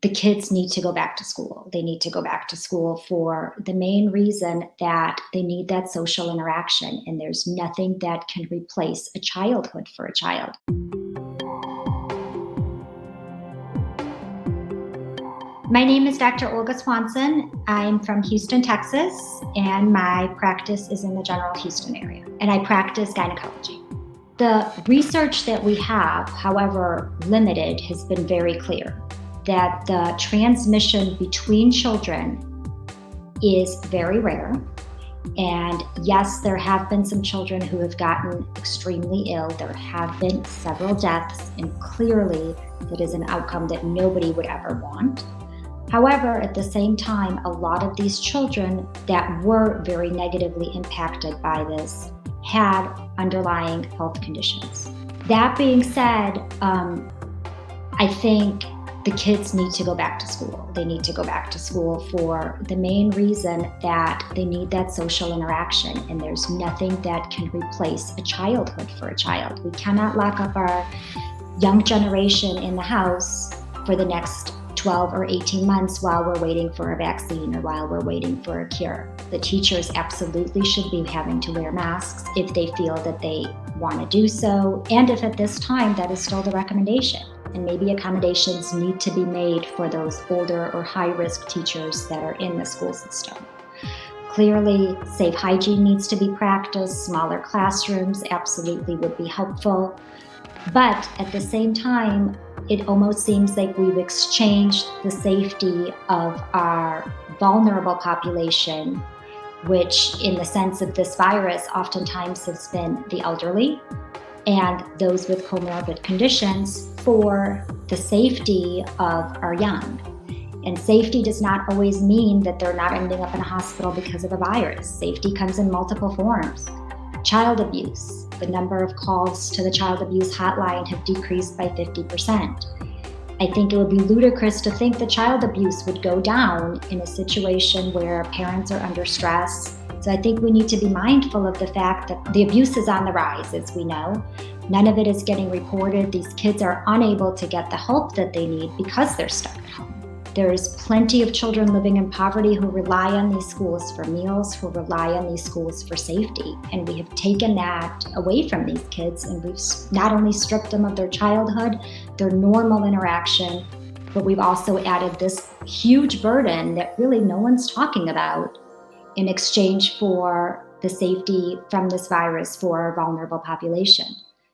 the kids need to go back to school. They need to go back to school for the main reason that they need that social interaction, and there's nothing that can replace a childhood for a child. My name is Dr. Olga Swanson. I'm from Houston, Texas, and my practice is in the general Houston area, and I practice gynecology. The research that we have, however limited, has been very clear that the transmission between children is very rare. And yes, there have been some children who have gotten extremely ill. There have been several deaths, and clearly that is an outcome that nobody would ever want. However, at the same time, a lot of these children that were very negatively impacted by this had underlying health conditions. That being said, I think the kids need to go back to school. They need to go back to school for the main reason that they need that social interaction, and there's nothing that can replace a childhood for a child. We cannot lock up our young generation in the house for the next 12 or 18 months while we're waiting for a vaccine or while we're waiting for a cure. The teachers absolutely should be having to wear masks if they feel that they want to do so, and if at this time that is still the recommendation. And maybe accommodations need to be made for those older or high-risk teachers that are in the school system. Clearly, safe hygiene needs to be practiced. Smaller classrooms absolutely would be helpful. But at the same time, it almost seems like we've exchanged the safety of our vulnerable population, which in the sense of this virus oftentimes has been the elderly and those with comorbid conditions, for the safety of our young. And safety does not always mean that they're not ending up in a hospital because of a virus. Safety comes in multiple forms. Child abuse. The number of calls to the child abuse hotline have decreased by 50%. I think it would be ludicrous to think that child abuse would go down in a situation where parents are under stress. So I think we need to be mindful of the fact that the abuse is on the rise, as we know. None of it is getting reported. These kids are unable to get the help that they need because they're stuck at home. There's plenty of children living in poverty who rely on these schools for meals, who rely on these schools for safety. And we have taken that away from these kids, and we've not only stripped them of their childhood, their normal interaction, but we've also added this huge burden that really no one's talking about in exchange for the safety from this virus for our vulnerable population.